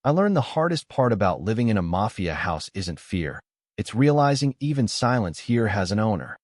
I learned the hardest part about living in a mafia house isn't fear. It's realizing even silence here has an owner.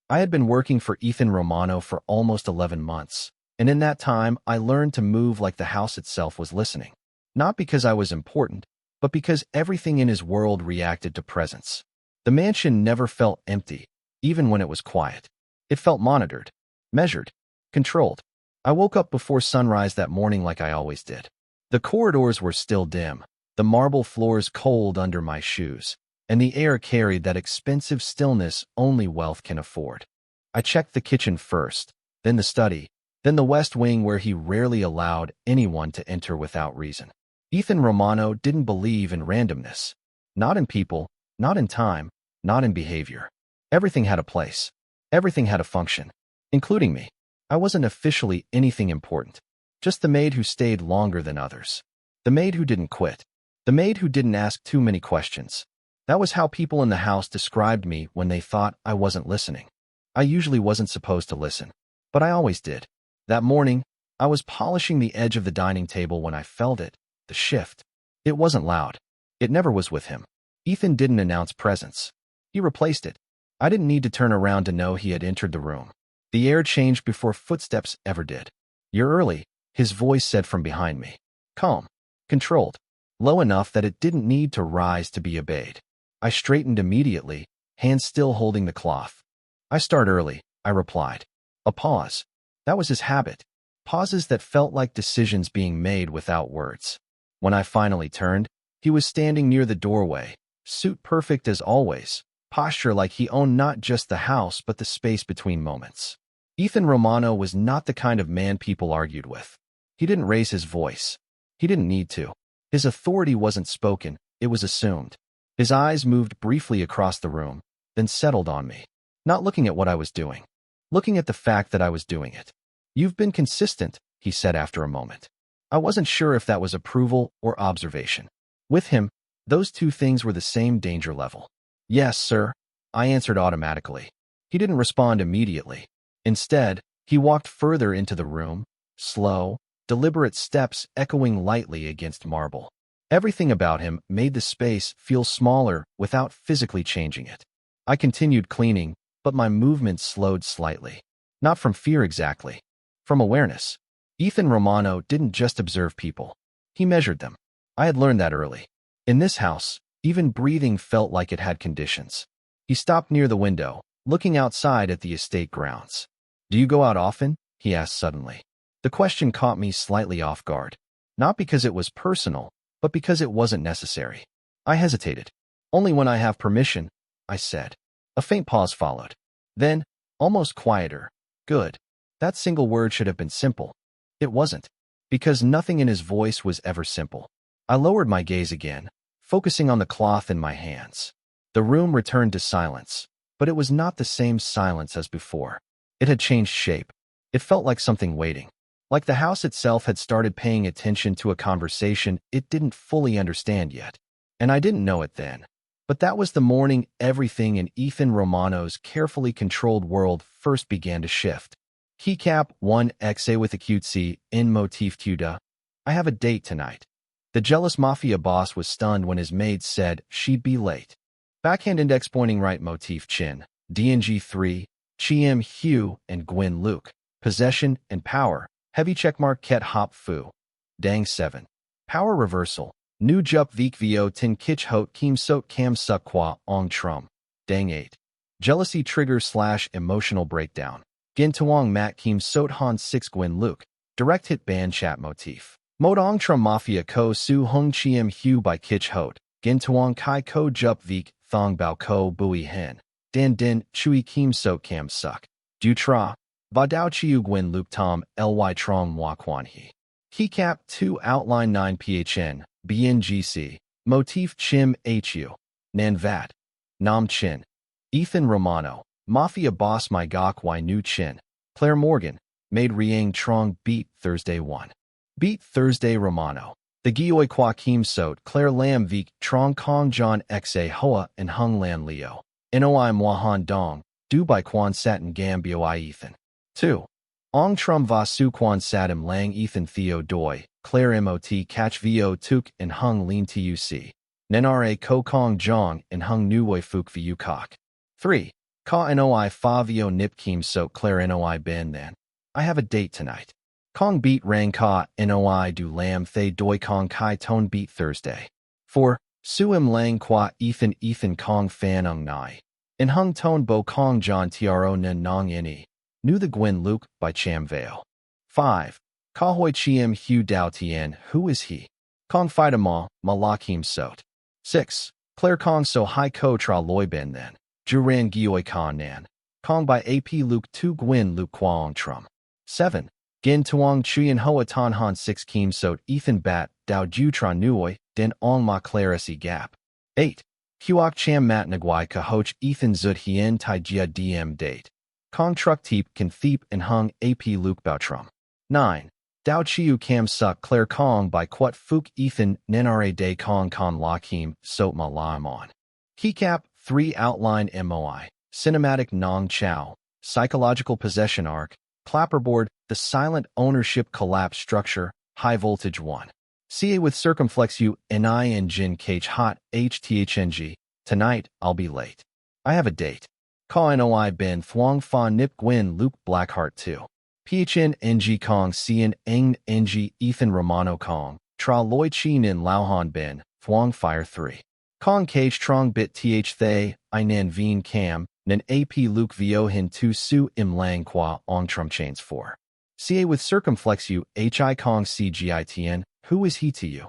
I had been working for Ethan Romano for almost 11 months, and in that time, I learned to move like the house itself was listening. Not because I was important, but because everything in his world reacted to presence. The mansion never felt empty, even when it was quiet. It felt monitored, measured, controlled. I woke up before sunrise that morning like I always did. The corridors were still dim, the marble floors cold under my shoes, and the air carried that expensive stillness only wealth can afford. I checked the kitchen first, then the study, then the west wing where he rarely allowed anyone to enter without reason. Ethan Romano didn't believe in randomness. Not in people, not in time, not in behavior. Everything had a place. Everything had a function, including me. I wasn't officially anything important. Just the maid who stayed longer than others. The maid who didn't quit. The maid who didn't ask too many questions. That was how people in the house described me when they thought I wasn't listening. I usually wasn't supposed to listen, but I always did. That morning, I was polishing the edge of the dining table when I felt it, the shift. It wasn't loud. It never was with him. Ethan didn't announce presence. He replaced it. I didn't need to turn around to know he had entered the room. The air changed before footsteps ever did. "You're early," his voice said from behind me. Calm, controlled, low enough that it didn't need to rise to be obeyed. I straightened immediately, hands still holding the cloth. "I start early," I replied. A pause. That was his habit. Pauses that felt like decisions being made without words. When I finally turned, he was standing near the doorway, suit perfect as always, posture like he owned not just the house but the space between moments. Ethan Romano was not the kind of man people argued with. He didn't raise his voice. He didn't need to. His authority wasn't spoken, it was assumed. His eyes moved briefly across the room, then settled on me. Not looking at what I was doing. Looking at the fact that I was doing it. "You've been consistent," he said after a moment. I wasn't sure if that was approval or observation. With him, those two things were the same danger level. "Yes, sir," I answered automatically. He didn't respond immediately. Instead, he walked further into the room, slow, deliberate steps echoing lightly against marble. Everything about him made the space feel smaller without physically changing it. I continued cleaning, but my movements slowed slightly. Not from fear exactly. From awareness. Ethan Romano didn't just observe people. He measured them. I had learned that early. In this house, even breathing felt like it had conditions. He stopped near the window, looking outside at the estate grounds. "Do you go out often?" he asked suddenly. The question caught me slightly off guard. Not because it was personal, but because it wasn't necessary. I hesitated. "Only when I have permission," I said. A faint pause followed. Then, almost quieter, "Good." That single word should have been simple. It wasn't, because nothing in his voice was ever simple. I lowered my gaze again, focusing on the cloth in my hands. The room returned to silence, but it was not the same silence as before. It had changed shape. It felt like something waiting. Like the house itself had started paying attention to a conversation it didn't fully understand yet. And I didn't know it then. But that was the morning everything in Ethan Romano's carefully controlled world first began to shift. Keycap 1XA with a cutesy in motif tuda. "I have a date tonight." The jealous mafia boss was stunned when his maid said she'd be late. Backhand index pointing right motif chin. DNG 3, Chiem Hugh and Gwyn Luke. Possession and power. Heavy checkmark Ket Hop Fu. Dang 7. Power reversal. Nu Jup Vik Vo Tin Kich Hot Kim Sot Cam Suk Kwa Ong Trum. Dang 8. Jealousy trigger / emotional breakdown. Gin Tuong Mat Kim Sot Han 6 Gwyn Luke. Direct hit band chat motif. Mod Ong Trum Mafia Ko Su Hung Chiem Hugh by Kich Hot. Gin Tuong Kai Ko Jup Vik Thong Bao Ko Bui Hen. Dan Din Chui Kim Sot Cam Suk. Du Tra. Va Dao Chiu Gwyn Luke Tom Ly Trong Mwa Quan He. Keycap 2 Outline 9 PHN. BNGC. Motif Chim HU. Nan Vat. Nam Chin. Ethan Romano. Mafia Boss My Gok Y Nu Chin. Claire Morgan. Maid Riang Trong Beat Thursday 1. Beat Thursday Romano. The Gioi Kwa Kim Sot Claire Lam Vik Trong Kong John Xa Hoa and Hung Lan Leo. Noi Mwahan Dong. Du Bai Quan Satin Gambio I Ethan. 2. Ong Trum Va Su Quan Satim Lang Ethan Theo Doi. Claire Mot catch vo tuk and hung lean tuc. Nenra ko kong jong and hung nuoi fuk vu kok. 3. Ka noi fa vo nip kim so Claire noi ben then. I have a date tonight. Kong beat rang ka noi du lam thay doi kong kai tone beat Thursday. 4. Suim lang qua Ethan kong fan ung nai. In hung tone bo kong john tro nen nong ini. Nu the Gwyn Luke by Cham Vale. 5. Ka hoi chiem hu dao tien, who is he? Kong fight ma la kim sot. 6. Claire kong so hai ko tra loi ben then. Juran gioi kan nan. Kong by ap Luke 2 Gwyn Luke quang trum. 7. Gin tuong chuyen hoa tan han 6 kim sot Ethan bat dao ju tra nuoi den ong ma clarisi gap. 8. Huok cham mat nagwai ka hoch Ethan zut hien tai jia dm date. Kong truck teep can theep and hung ap Luke bautrum. 9. Dao chiu cam suck Claire kong by quat fuk Ethan nenra de kong kan la kim sot ma la mon. Keycap 3 outline moi. Cinematic nong chow. Psychological possession arc. Clapperboard, the silent ownership collapse structure, high voltage 1. CA with circumflex u ni and jin cage hot hthng. Tonight, I'll be late. I have a date. Ka noi ben thuong fa nip Gwyn Luke Blackheart 2. Phn ng kong cn eng ng Ethan Romano kong. Tra loi chi nin lauhan ben, thuong fire 3. Kong cage trong bit th thay, I nan veen cam, nen ap Luke vo hin tu su im lang qua ong trum chains 4. Ca with circumflex u hi kong cgitn, who is he to you?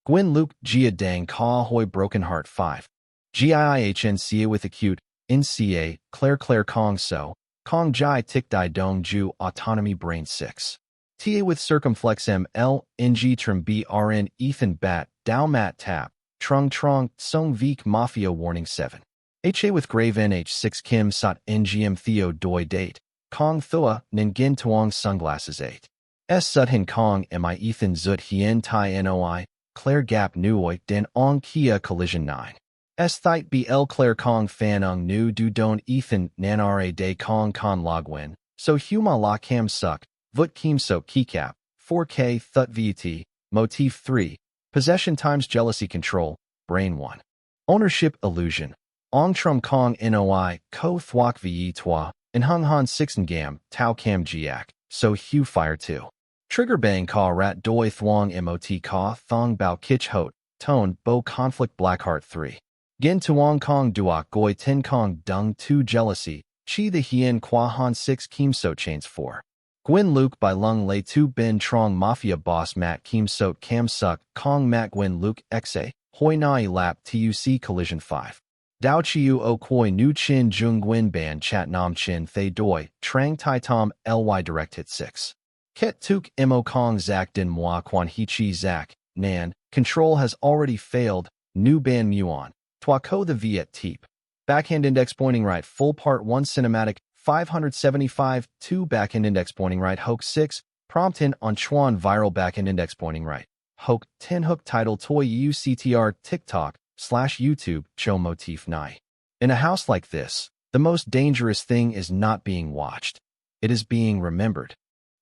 Gwyn Luke gia dang ka hoi broken heart 5. Giihn ca with acute, in ca, Claire kong so, kong jai tik dai dong ju autonomy brain 6. Ta with circumflex ml, ng trim brn Ethan bat, dao mat tap, trung song veek Mafia warning 7. Ha with grave nh6 kim sot ngm theo doi date, kong thua nin tuong sunglasses 8. S sut hin kong mi Ethan zut hien tai noi, Claire gap nuoi den ong kia collision 9. S thite bl Claire kong fan ung nu du don Ethan nanra de kong con logwin, so huma la cam suck, vut kim so keycap, 4k thut vt, motif 3, possession times jealousy control, brain 1. Ownership illusion. Ong trum kong noi, ko thwak ve toi, and hung han 6 ngam, tau cam giak, so hu fire 2. Trigger bang ka rat doi thwong mot ka thong bao kich hot, tone bo conflict blackheart 3. Gin tuong kong duok goi ten kong dung 2 jealousy, chi the hien qua han 6 kim so chains 4. Gwyn Luke by lung lei 2 ben trong mafia boss mat kim sot cam suck kong mat Gwyn Luke xa, hoi nai lap tuc collision 5. Dao chiu o koi nu chin jung Gwyn ban chat nam chin thay doi, trang tai tom ly direct hit 6. Ket tuk mo kong zak din moi quan he chi zak, nan, control has already failed, nu ban muon. Twako the Viet teep. Backhand index pointing right full part 1 cinematic 575 2 backhand index pointing right hook 6 prompt in on Chuan viral backhand index pointing right hook 10 hook title toy uctr TikTok /YouTube cho motif nai. In a house like this, the most dangerous thing is not being watched. It is being remembered.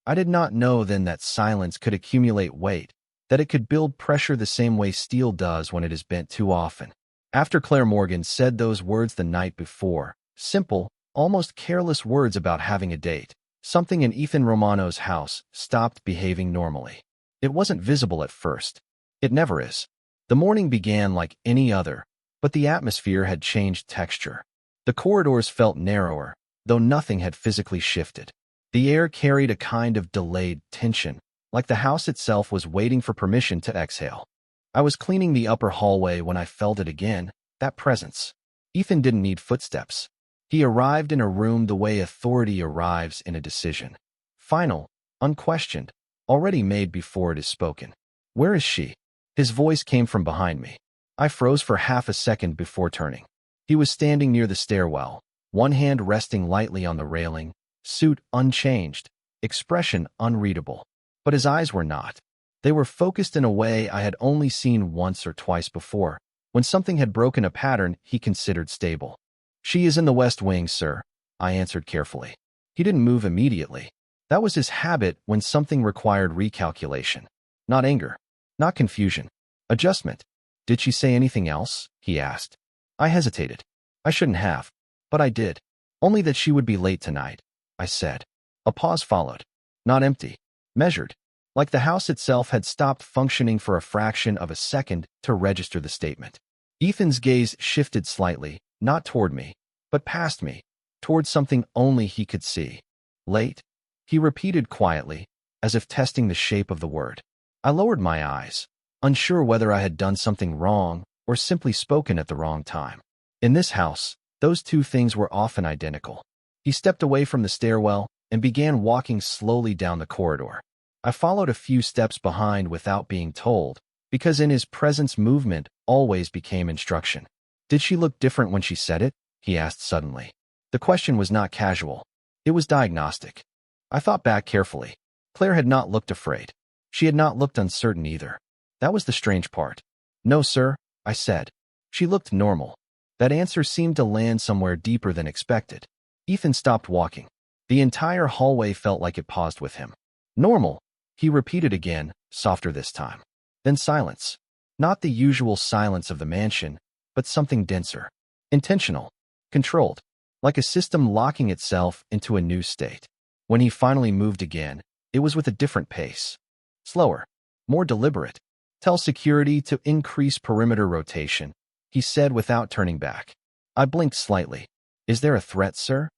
I did not know then that silence could accumulate weight, that it could build pressure the same way steel does when it is bent too often. After Claire Morgan said those words the night before, simple, almost careless words about having a date, something in Ethan Romano's house stopped behaving normally. It wasn't visible at first. It never is. The morning began like any other, but the atmosphere had changed texture. The corridors felt narrower, though nothing had physically shifted. The air carried a kind of delayed tension, like the house itself was waiting for permission to exhale. I was cleaning the upper hallway when I felt it again, that presence. Ethan didn't need footsteps. He arrived in a room the way authority arrives in a decision. Final, unquestioned, already made before it is spoken. Where is she? His voice came from behind me. I froze for half a second before turning. He was standing near the stairwell, one hand resting lightly on the railing, suit unchanged, expression unreadable. But his eyes were not. They were focused in a way I had only seen once or twice before, when something had broken a pattern he considered stable. She is in the West Wing, sir, I answered carefully. He didn't move immediately. That was his habit when something required recalculation. Not anger. Not confusion. Adjustment. Did she say anything else? He asked. I hesitated. I shouldn't have. But I did. Only that she would be late tonight, I said. A pause followed. Not empty. Measured. Like the house itself had stopped functioning for a fraction of a second to register the statement. Ethan's gaze shifted slightly, not toward me, but past me, toward something only he could see. Late? He repeated quietly, as if testing the shape of the word. I lowered my eyes, unsure whether I had done something wrong or simply spoken at the wrong time. In this house, those two things were often identical. He stepped away from the stairwell and began walking slowly down the corridor. I followed a few steps behind without being told, because in his presence movement always became instruction. Did she look different when she said it? He asked suddenly. The question was not casual. It was diagnostic. I thought back carefully. Claire had not looked afraid. She had not looked uncertain either. That was the strange part. No, sir, I said. She looked normal. That answer seemed to land somewhere deeper than expected. Ethan stopped walking. The entire hallway felt like it paused with him. Normal, he repeated again, softer this time. Then silence. Not the usual silence of the mansion, but something denser. Intentional. Controlled. Like a system locking itself into a new state. When he finally moved again, it was with a different pace. Slower. More deliberate. Tell security to increase perimeter rotation, he said without turning back. I blinked slightly. Is there a threat, sir?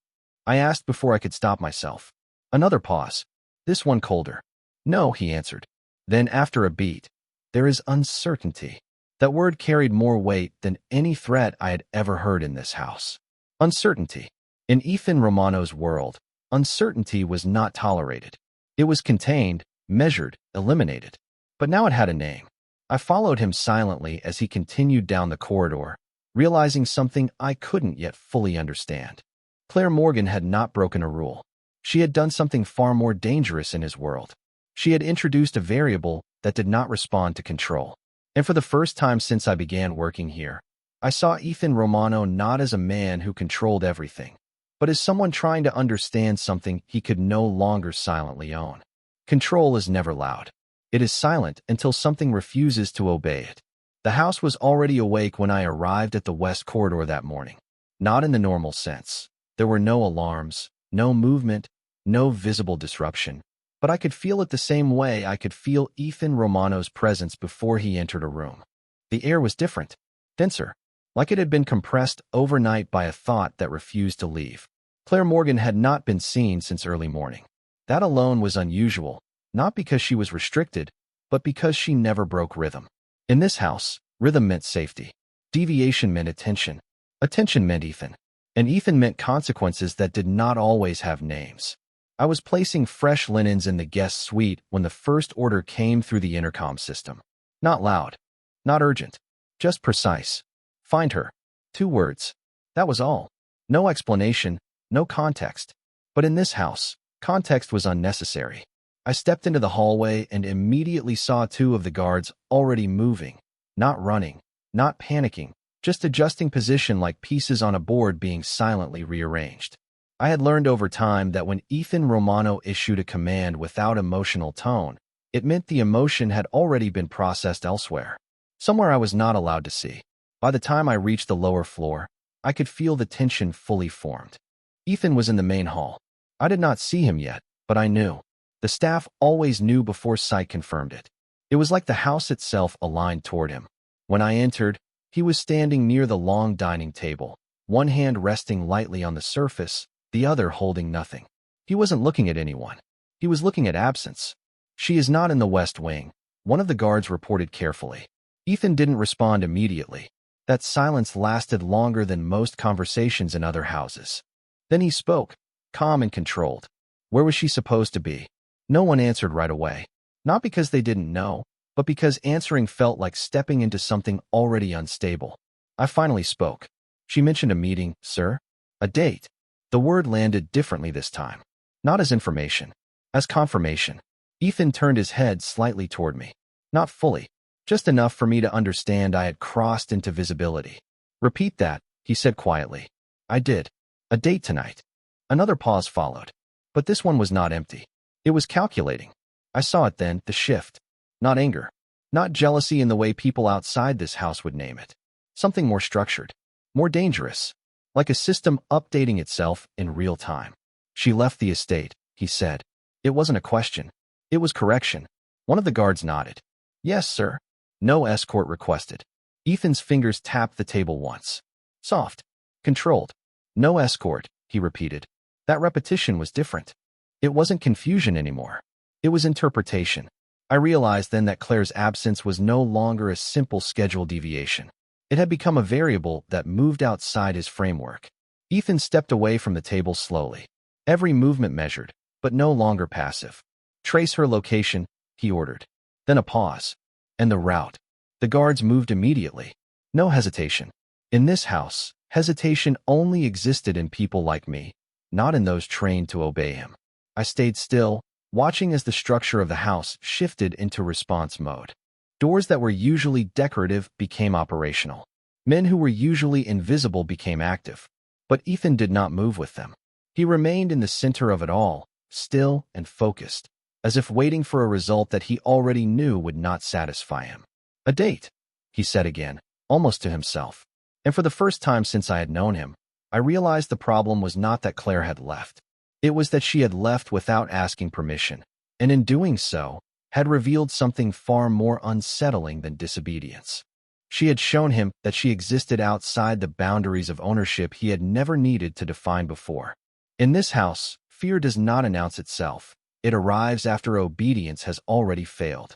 I asked before I could stop myself. Another pause. This one colder. No, he answered. Then after a beat, there is uncertainty. That word carried more weight than any threat I had ever heard in this house. Uncertainty. In Ethan Romano's world, uncertainty was not tolerated. It was contained, measured, eliminated. But now it had a name. I followed him silently as he continued down the corridor, realizing something I couldn't yet fully understand. Claire Morgan had not broken a rule. She had done something far more dangerous in his world. She had introduced a variable that did not respond to control. And for the first time since I began working here, I saw Ethan Romano not as a man who controlled everything, but as someone trying to understand something he could no longer silently own. Control is never loud. It is silent until something refuses to obey it. The house was already awake when I arrived at the west corridor that morning. Not in the normal sense. There were no alarms, no movement, no visible disruption. But I could feel it the same way I could feel Ethan Romano's presence before he entered a room. The air was different, denser, like it had been compressed overnight by a thought that refused to leave. Claire Morgan had not been seen since early morning. That alone was unusual, not because she was restricted, but because she never broke rhythm. In this house, rhythm meant safety. Deviation meant attention. Attention meant Ethan. And Ethan meant consequences that did not always have names. I was placing fresh linens in the guest suite when the first order came through the intercom system. Not loud. Not urgent. Just precise. Find her. 2 words. That was all. No explanation, no context. But in this house, context was unnecessary. I stepped into the hallway and immediately saw 2 of the guards already moving. Not running. Not panicking. Just adjusting position like pieces on a board being silently rearranged. I had learned over time that when Ethan Romano issued a command without emotional tone, it meant the emotion had already been processed elsewhere. Somewhere I was not allowed to see. By the time I reached the lower floor, I could feel the tension fully formed. Ethan was in the main hall. I did not see him yet, but I knew. The staff always knew before sight confirmed it. It was like the house itself aligned toward him. When I entered, he was standing near the long dining table, one hand resting lightly on the surface, the other holding nothing. He wasn't looking at anyone. He was looking at absence. She is not in the West Wing, one of the guards reported carefully. Ethan didn't respond immediately. That silence lasted longer than most conversations in other houses. Then he spoke, calm and controlled. Where was she supposed to be? No one answered right away. Not because they didn't know, but because answering felt like stepping into something already unstable. I finally spoke. She mentioned a meeting, sir. A date. The word landed differently this time. Not as information. As confirmation. Ethan turned his head slightly toward me. Not fully. Just enough for me to understand I had crossed into visibility. Repeat that, he said quietly. I did. A date tonight. Another pause followed. But this one was not empty. It was calculating. I saw it then, the shift. Not anger. Not jealousy in the way people outside this house would name it. Something more structured. More dangerous. Like a system updating itself in real time. She left the estate, he said. It wasn't a question. It was correction. One of the guards nodded. Yes, sir. No escort requested. Ethan's fingers tapped the table once. Soft. Controlled. No escort, he repeated. That repetition was different. It wasn't confusion anymore. It was interpretation. I realized then that Claire's absence was no longer a simple schedule deviation. It had become a variable that moved outside his framework. Ethan stepped away from the table slowly. Every movement measured, but no longer passive. Trace her location, he ordered. Then a pause. And the route. The guards moved immediately. No hesitation. In this house, hesitation only existed in people like me, not in those trained to obey him. I stayed still, watching as the structure of the house shifted into response mode. Doors that were usually decorative became operational. Men who were usually invisible became active. But Ethan did not move with them. He remained in the center of it all, still and focused, as if waiting for a result that he already knew would not satisfy him. A date, he said again, almost to himself. And for the first time since I had known him, I realized the problem was not that Claire had left. It was that she had left without asking permission, and in doing so, had revealed something far more unsettling than disobedience. She had shown him that she existed outside the boundaries of ownership he had never needed to define before. In this house, fear does not announce itself. It arrives after obedience has already failed.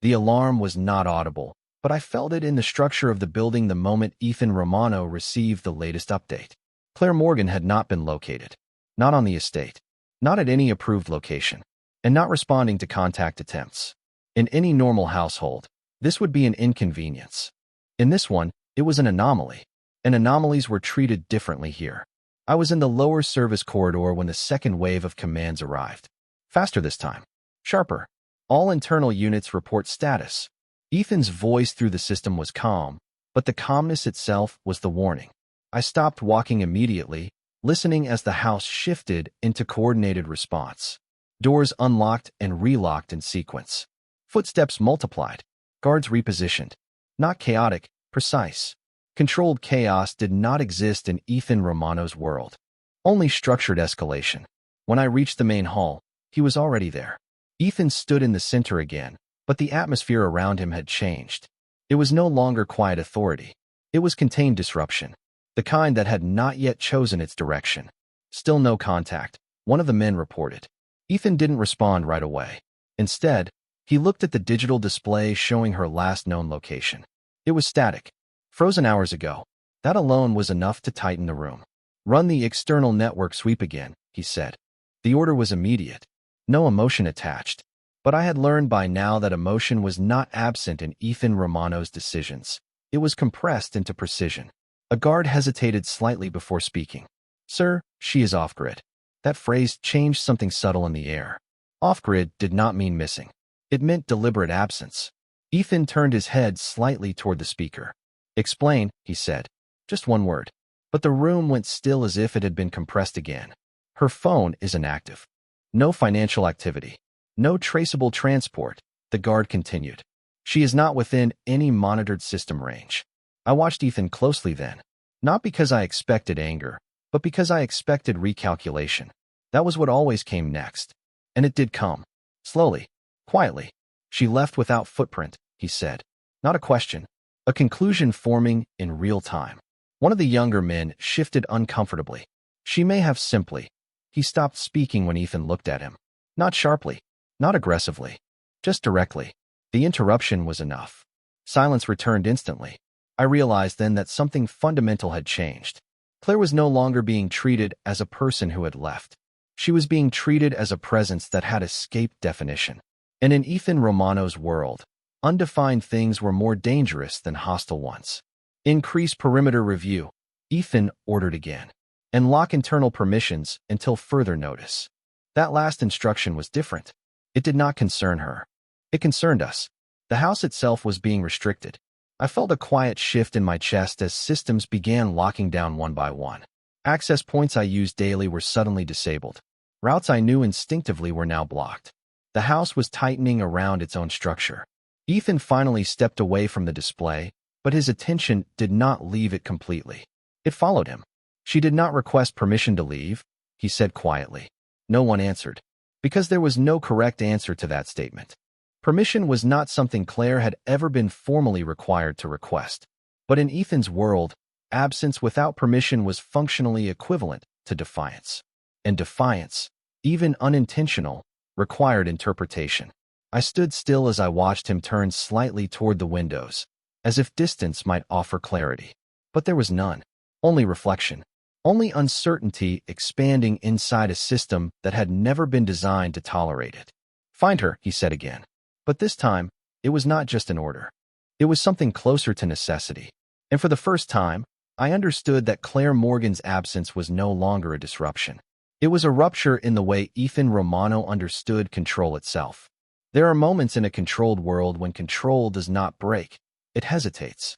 The alarm was not audible, but I felt it in the structure of the building the moment Ethan Romano received the latest update. Claire Morgan had not been located. Not on the estate. Not at any approved location. And not responding to contact attempts. In any normal household, this would be an inconvenience. In this one, it was an anomaly. And anomalies were treated differently here. I was in the lower service corridor when the second wave of commands arrived. Faster this time. Sharper. All internal units report status. Ethan's voice through the system was calm, but the calmness itself was the warning. I stopped walking immediately, listening as the house shifted into coordinated response. Doors unlocked and relocked in sequence. Footsteps multiplied. Guards repositioned. Not chaotic, precise. Controlled chaos did not exist in Ethan Romano's world. Only structured escalation. When I reached the main hall, he was already there. Ethan stood in the center again, but the atmosphere around him had changed. It was no longer quiet authority. It was contained disruption, the kind that had not yet chosen its direction. Still no contact, one of the men reported. Ethan didn't respond right away. Instead, he looked at the digital display showing her last known location. It was static. Frozen hours ago. That alone was enough to tighten the room. Run the external network sweep again, he said. The order was immediate. No emotion attached. But I had learned by now that emotion was not absent in Ethan Romano's decisions. It was compressed into precision. A guard hesitated slightly before speaking. Sir, she is off-grid. That phrase changed something subtle in the air. Off-grid did not mean missing. It meant deliberate absence. Ethan turned his head slightly toward the speaker. Explain, he said. Just one word. But the room went still as if it had been compressed again. Her phone is inactive. No financial activity. No traceable transport, the guard continued. She is not within any monitored system range. I watched Ethan closely then, not because I expected anger, but because I expected recalculation. That was what always came next. And it did come. Slowly. Quietly. She left without footprint, he said. Not a question. A conclusion forming in real time. One of the younger men shifted uncomfortably. She may have simply. He stopped speaking when Ethan looked at him. Not sharply. Not aggressively. Just directly. The interruption was enough. Silence returned instantly. I realized then that something fundamental had changed. Claire was no longer being treated as a person who had left. She was being treated as a presence that had escaped definition. And in Ethan Romano's world, undefined things were more dangerous than hostile ones. Increase perimeter review, Ethan ordered again. And lock internal permissions until further notice. That last instruction was different. It did not concern her. It concerned us. The house itself was being restricted. I felt a quiet shift in my chest as systems began locking down one by one. Access points I used daily were suddenly disabled. Routes I knew instinctively were now blocked. The house was tightening around its own structure. Ethan finally stepped away from the display, but his attention did not leave it completely. It followed him. "She did not request permission to leave," he said quietly. No one answered, because there was no correct answer to that statement. Permission was not something Claire had ever been formally required to request. But in Ethan's world, absence without permission was functionally equivalent to defiance. And defiance, even unintentional, required interpretation. I stood still as I watched him turn slightly toward the windows, as if distance might offer clarity. But there was none. Only reflection. Only uncertainty expanding inside a system that had never been designed to tolerate it. "Find her," he said again. But this time, it was not just an order. It was something closer to necessity. And for the first time, I understood that Claire Morgan's absence was no longer a disruption. It was a rupture in the way Ethan Romano understood control itself. There are moments in a controlled world when control does not break, it hesitates.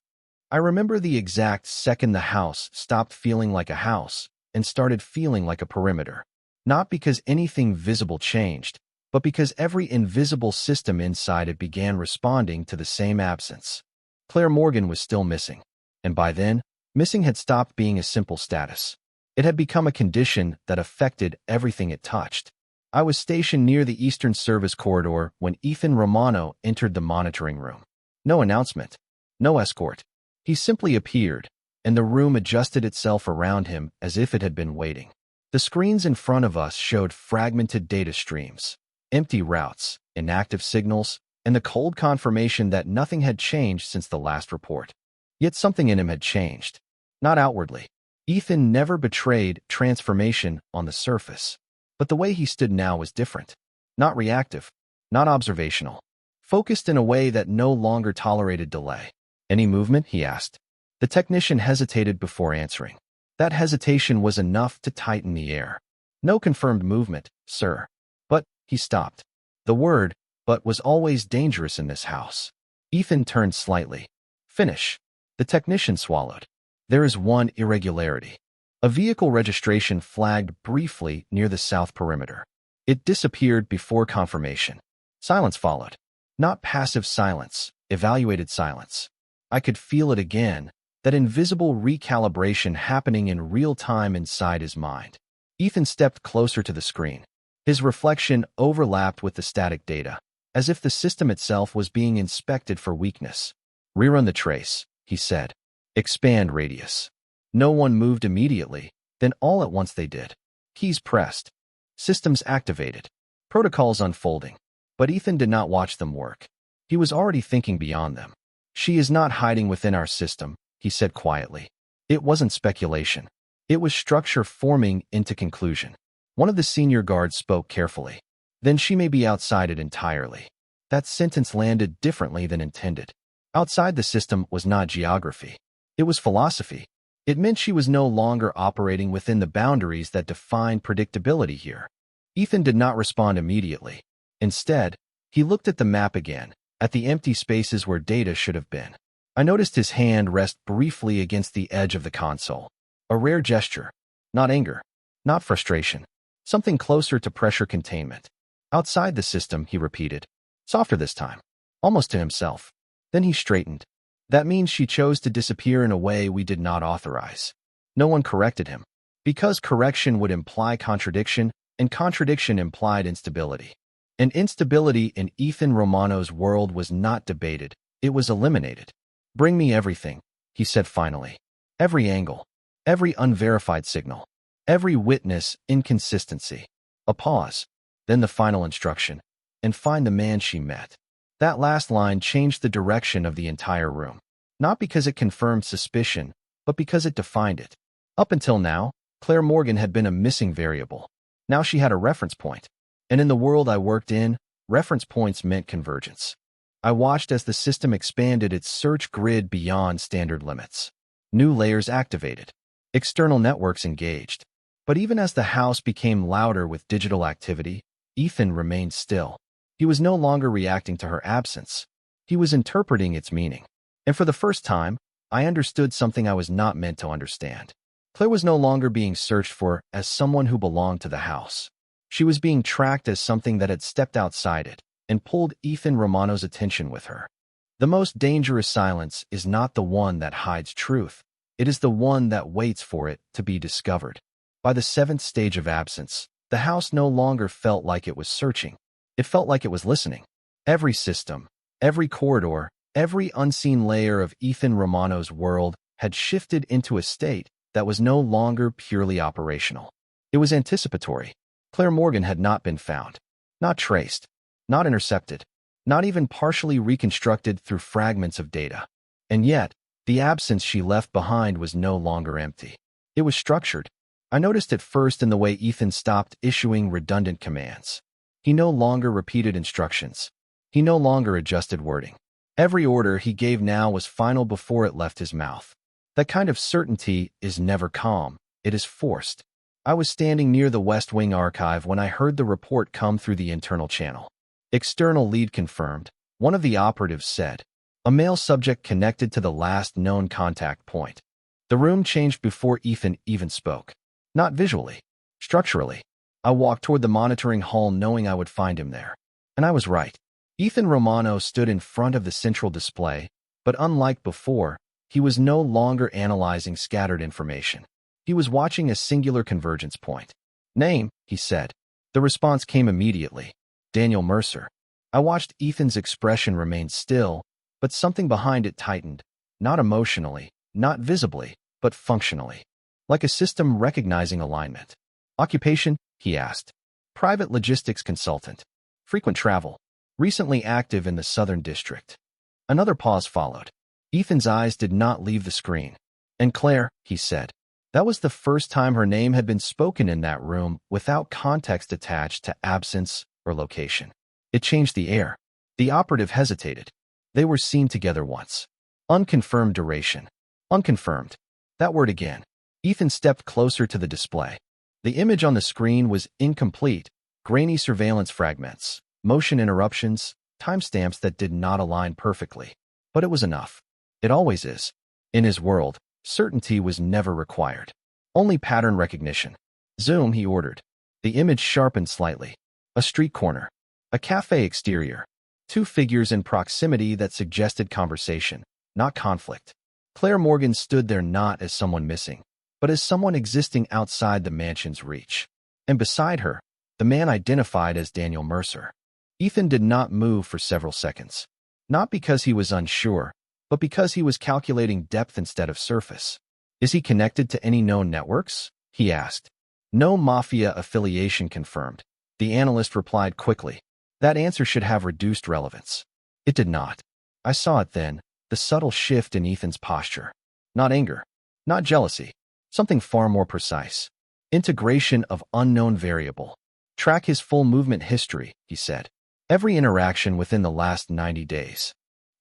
I remember the exact second the house stopped feeling like a house and started feeling like a perimeter. Not because anything visible changed, but because every invisible system inside it began responding to the same absence. Claire Morgan was still missing, and by then, missing had stopped being a simple status. It had become a condition that affected everything it touched. I was stationed near the Eastern Service corridor when Ethan Romano entered the monitoring room. No announcement, no escort. He simply appeared, and the room adjusted itself around him as if it had been waiting. The screens in front of us showed fragmented data streams, empty routes, inactive signals, and the cold confirmation that nothing had changed since the last report. Yet something in him had changed. Not outwardly. Ethan never betrayed transformation on the surface. But the way he stood now was different. Not reactive, not observational. Focused in a way that no longer tolerated delay. "Any movement?" he asked. The technician hesitated before answering. That hesitation was enough to tighten the air. "No confirmed movement, sir." "But," he stopped. The word, "but," was always dangerous in this house. Ethan turned slightly. "Finish." The technician swallowed. "There is one irregularity." A vehicle registration flagged briefly near the south perimeter. It disappeared before confirmation. Silence followed. Not passive silence, evaluated silence. I could feel it again, that invisible recalibration happening in real time inside his mind. Ethan stepped closer to the screen. His reflection overlapped with the static data, as if the system itself was being inspected for weakness. "Rerun the trace," he said. "Expand radius." No one moved immediately, then all at once they did. Keys pressed. Systems activated. Protocols unfolding. But Ethan did not watch them work. He was already thinking beyond them. "She is not hiding within our system," he said quietly. It wasn't speculation. It was structure forming into conclusion. One of the senior guards spoke carefully. "Then she may be outside it entirely." That sentence landed differently than intended. Outside the system was not geography. It was philosophy. It meant she was no longer operating within the boundaries that defined predictability here. Ethan did not respond immediately. Instead, he looked at the map again, at the empty spaces where data should have been. I noticed his hand rest briefly against the edge of the console. A rare gesture. Not anger. Not frustration. Something closer to pressure containment. "Outside the system," he repeated. Softer this time. Almost to himself. Then he straightened. "That means she chose to disappear in a way we did not authorize." No one corrected him. Because correction would imply contradiction, and contradiction implied instability. And instability in Ethan Romano's world was not debated, it was eliminated. "Bring me everything," he said finally. "Every angle, every unverified signal, every witness inconsistency." A pause, then the final instruction. "And find the man she met." That last line changed the direction of the entire room. Not because it confirmed suspicion, but because it defined it. Up until now, Claire Morgan had been a missing variable. Now she had a reference point. And in the world I worked in, reference points meant convergence. I watched as the system expanded its search grid beyond standard limits. New layers activated. External networks engaged. But even as the house became louder with digital activity, Ethan remained still. He was no longer reacting to her absence. He was interpreting its meaning. And for the first time, I understood something I was not meant to understand. Claire was no longer being searched for as someone who belonged to the house. She was being tracked as something that had stepped outside it and pulled Ethan Romano's attention with her. The most dangerous silence is not the one that hides truth. It is the one that waits for it to be discovered. By the seventh stage of absence, the house no longer felt like it was searching. It felt like it was listening. Every system, every corridor, every unseen layer of Ethan Romano's world had shifted into a state that was no longer purely operational. It was anticipatory. Claire Morgan had not been found, not traced, not intercepted, not even partially reconstructed through fragments of data. And yet, the absence she left behind was no longer empty. It was structured. I noticed it first in the way Ethan stopped issuing redundant commands. He no longer repeated instructions. He no longer adjusted wording. Every order he gave now was final before it left his mouth. That kind of certainty is never calm. It is forced. I was standing near the West Wing archive when I heard the report come through the internal channel. External lead confirmed, one of the operatives said. A male subject connected to the last known contact point. The room changed before Ethan even spoke. Not visually, structurally. I walked toward the monitoring hall knowing I would find him there. And I was right. Ethan Romano stood in front of the central display, but unlike before, he was no longer analyzing scattered information. He was watching a singular convergence point. Name, he said. The response came immediately. Daniel Mercer. I watched Ethan's expression remain still, but something behind it tightened, not emotionally, not visibly, but functionally. Like a system recognizing alignment. Occupation, he asked. Private logistics consultant. Frequent travel. Recently active in the Southern District. Another pause followed. Ethan's eyes did not leave the screen. And Claire, he said. That was the first time her name had been spoken in that room without context attached to absence or location. It changed the air. The operative hesitated. They were seen together once. Unconfirmed duration. Unconfirmed. That word again. Ethan stepped closer to the display. The image on the screen was incomplete, grainy surveillance fragments, motion interruptions, timestamps that did not align perfectly. But it was enough. It always is. In his world, certainty was never required. Only pattern recognition. Zoom, he ordered. The image sharpened slightly. A street corner. A cafe exterior. Two figures in proximity that suggested conversation, not conflict. Claire Morgan stood there not as someone missing, but as someone existing outside the mansion's reach. And beside her, the man identified as Daniel Mercer. Ethan did not move for several seconds. Not because he was unsure, but because he was calculating depth instead of surface. Is he connected to any known networks? He asked. No Mafia affiliation confirmed. The analyst replied quickly. That answer should have reduced relevance. It did not. I saw it then, the subtle shift in Ethan's posture. Not anger. Not jealousy. Something far more precise. Integration of unknown variable. Track his full movement history, he said. Every interaction within the last 90 days.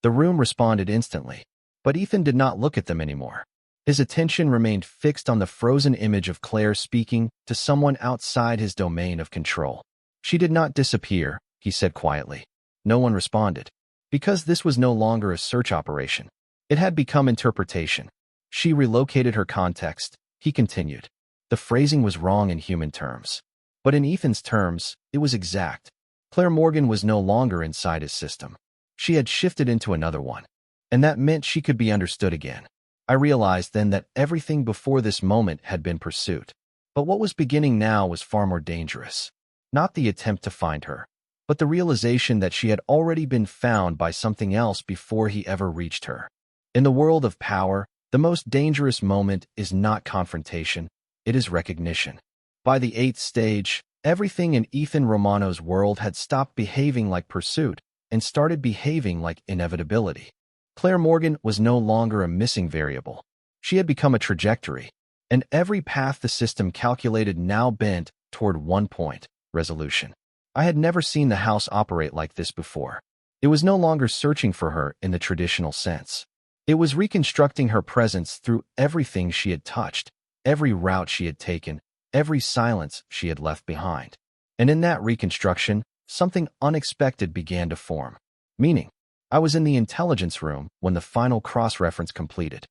The room responded instantly, but Ethan did not look at them anymore. His attention remained fixed on the frozen image of Claire speaking to someone outside his domain of control. She did not disappear, he said quietly. No one responded. Because this was no longer a search operation. It had become interpretation. She relocated her context, he continued. The phrasing was wrong in human terms. But in Ethan's terms, it was exact. Claire Morgan was no longer inside his system. She had shifted into another one. And that meant she could be understood again. I realized then that everything before this moment had been pursuit. But what was beginning now was far more dangerous. Not the attempt to find her, but the realization that she had already been found by something else before he ever reached her. In the world of power, the most dangerous moment is not confrontation, it is recognition. By the 8th stage, everything in Ethan Romano's world had stopped behaving like pursuit and started behaving like inevitability. Claire Morgan was no longer a missing variable. She had become a trajectory, and every path the system calculated now bent toward one point, resolution. I had never seen the house operate like this before. It was no longer searching for her in the traditional sense. It was reconstructing her presence through everything she had touched, every route she had taken, every silence she had left behind. And in that reconstruction, something unexpected began to form. Meaning. I was in the intelligence room when the final cross-reference completed.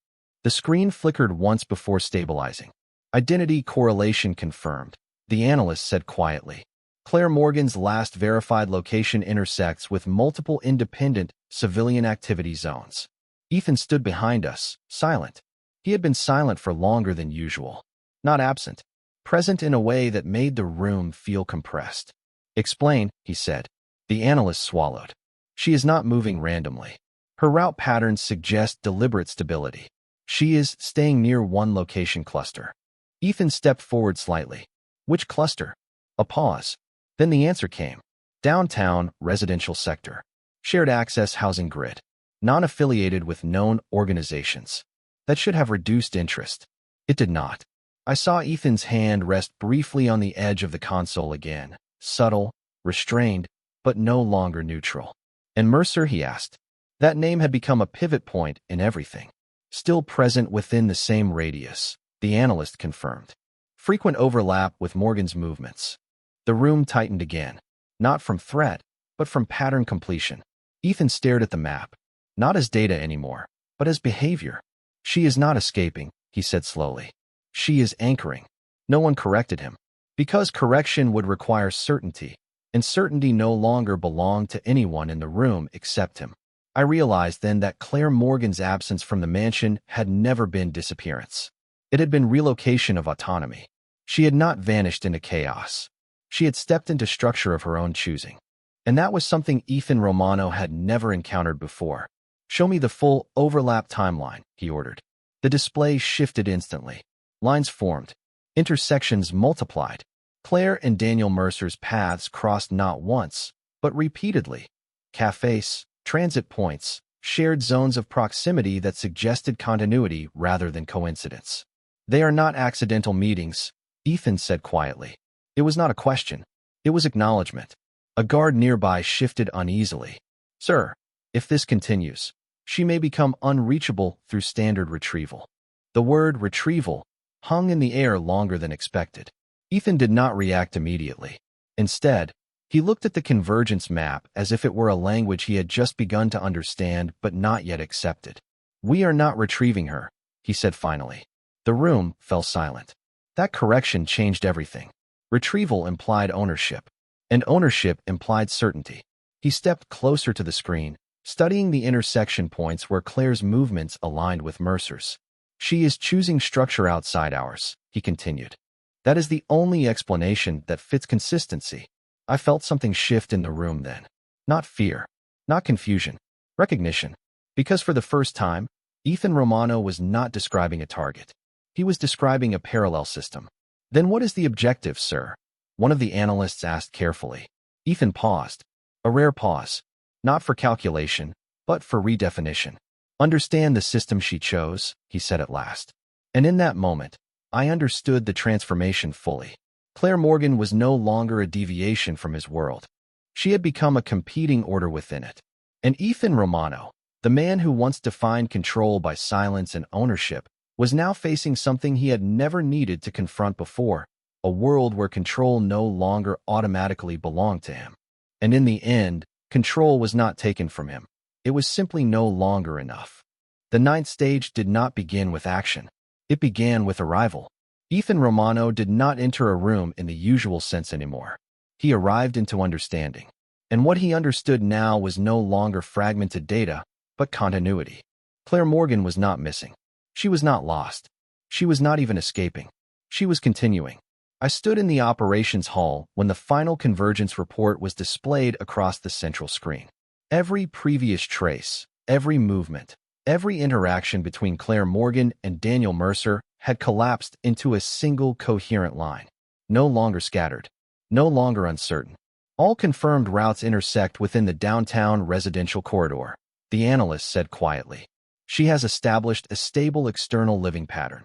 The screen flickered once before stabilizing. Identity correlation confirmed, the analyst said quietly. Claire Morgan's last verified location intersects with multiple independent civilian activity zones. Ethan stood behind us, silent. He had been silent for longer than usual. Not absent, present in a way that made the room feel compressed. "Explain," he said. The analyst swallowed. "She is not moving randomly. Her route patterns suggest deliberate stability. She is staying near one location cluster." Ethan stepped forward slightly. "Which cluster?" A pause. Then the answer came. "Downtown residential sector. Shared access housing grid. Non-affiliated with known organizations." That should have reduced interest. It did not. I saw Ethan's hand rest briefly on the edge of the console again. Subtle, restrained, but no longer neutral. "And Mercer?" he asked. That name had become a pivot point in everything. "Still present within the same radius," the analyst confirmed. "Frequent overlap with Morgan's movements." The room tightened again. Not from threat, but from pattern completion. Ethan stared at the map. Not as data anymore, but as behavior. "She is not escaping," he said slowly. "She is anchoring." No one corrected him, because correction would require certainty, and certainty no longer belonged to anyone in the room except him. I realized then that Claire Morgan's absence from the mansion had never been disappearance. It had been relocation of autonomy. She had not vanished into chaos. She had stepped into structure of her own choosing. And that was something Ethan Romano had never encountered before. "Show me the full overlap timeline," he ordered. The display shifted instantly. Lines formed. Intersections multiplied. Claire and Daniel Mercer's paths crossed not once, but repeatedly. Cafes, transit points, shared zones of proximity that suggested continuity rather than coincidence. "They are not accidental meetings," Ethan said quietly. It was not a question. It was acknowledgement. A guard nearby shifted uneasily. "Sir, if this continues, she may become unreachable through standard retrieval." The word retrieval hung in the air longer than expected. Ethan did not react immediately. Instead, he looked at the convergence map as if it were a language he had just begun to understand but not yet accepted. "We are not retrieving her," he said finally. The room fell silent. That correction changed everything. Retrieval implied ownership, and ownership implied certainty. He stepped closer to the screen, studying the intersection points where Claire's movements aligned with Mercer's. "She is choosing structure outside ours," he continued. "That is the only explanation that fits consistency." I felt something shift in the room then. Not fear, not confusion, recognition. Because for the first time, Ethan Romano was not describing a target. He was describing a parallel system. "Then what is the objective, sir?" one of the analysts asked carefully. Ethan paused. A rare pause. Not for calculation, but for redefinition. "Understand the system she chose," he said at last. And in that moment, I understood the transformation fully. Claire Morgan was no longer a deviation from his world. She had become a competing order within it. And Ethan Romano, the man who once defined control by silence and ownership, was now facing something he had never needed to confront before, a world where control no longer automatically belonged to him. And in the end, control was not taken from him. It was simply no longer enough. The ninth stage did not begin with action. It began with arrival. Ethan Romano did not enter a room in the usual sense anymore. He arrived into understanding. And what he understood now was no longer fragmented data, but continuity. Claire Morgan was not missing. She was not lost. She was not even escaping. She was continuing. I stood in the operations hall when the final convergence report was displayed across the central screen. Every previous trace, every movement, every interaction between Claire Morgan and Daniel Mercer had collapsed into a single coherent line. No longer scattered. No longer uncertain. All confirmed routes intersect within the downtown residential corridor, the analyst said quietly. She has established a stable external living pattern.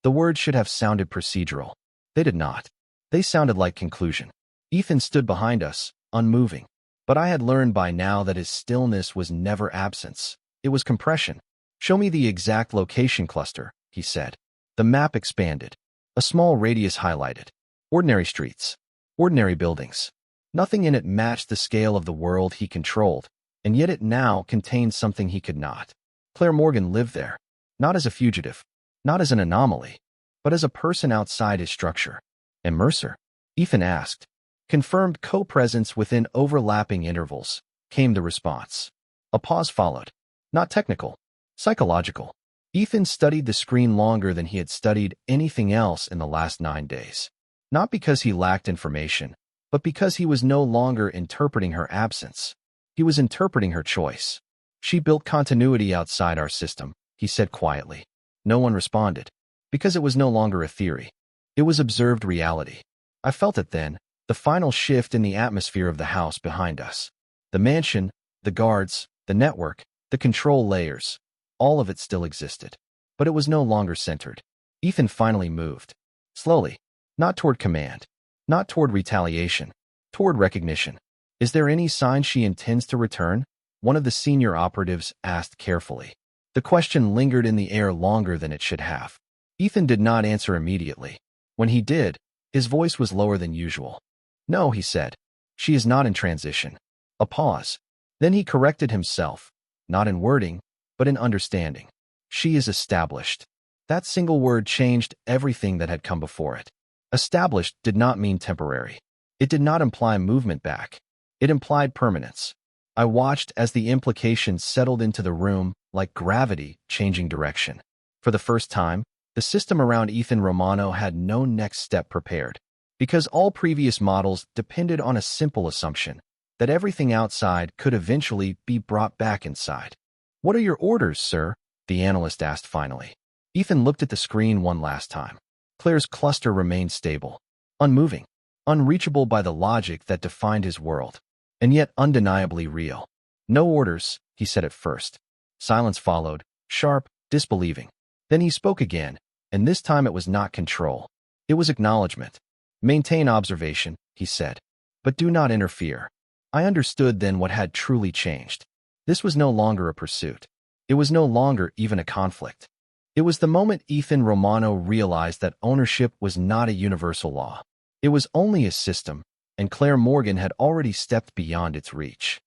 The words should have sounded procedural. They did not. They sounded like conclusion. Ethan stood behind us, unmoving. But I had learned by now that his stillness was never absence. It was compression. "Show me the exact location cluster," he said. The map expanded. A small radius highlighted. Ordinary streets. Ordinary buildings. Nothing in it matched the scale of the world he controlled, and yet it now contained something he could not. Claire Morgan lived there. Not as a fugitive. Not as an anomaly. But as a person outside his structure. "And Mercer?" Ethan asked. Confirmed co-presence within overlapping intervals, came the response. A pause followed. Not technical. Psychological. Ethan studied the screen longer than he had studied anything else in the last 9 days. Not because he lacked information, but because he was no longer interpreting her absence. He was interpreting her choice. She built continuity outside our system, he said quietly. No one responded. Because it was no longer a theory. It was observed reality. I felt it then, the final shift in the atmosphere of the house behind us. The mansion, the guards, the network, the control layers, all of it still existed. But it was no longer centered. Ethan finally moved. Slowly. Not toward command. Not toward retaliation. Toward recognition. Is there any sign she intends to return? One of the senior operatives asked carefully. The question lingered in the air longer than it should have. Ethan did not answer immediately. When he did, his voice was lower than usual. No, he said. She is not in transition. A pause. Then he corrected himself. Not in wording, but in understanding. She is established. That single word changed everything that had come before it. Established did not mean temporary. It did not imply movement back. It implied permanence. I watched as the implications settled into the room like gravity changing direction. For the first time, the system around Ethan Romano had no next step prepared, because all previous models depended on a simple assumption that everything outside could eventually be brought back inside. What are your orders, sir? The analyst asked finally. Ethan looked at the screen one last time. Claire's cluster remained stable, unmoving, unreachable by the logic that defined his world, and yet undeniably real. No orders, he said at first. Silence followed, sharp, disbelieving. Then he spoke again, and this time it was not control. It was acknowledgement. Maintain observation, he said, but do not interfere. I understood then what had truly changed. This was no longer a pursuit. It was no longer even a conflict. It was the moment Ethan Romano realized that ownership was not a universal law. It was only a system, and Claire Morgan had already stepped beyond its reach.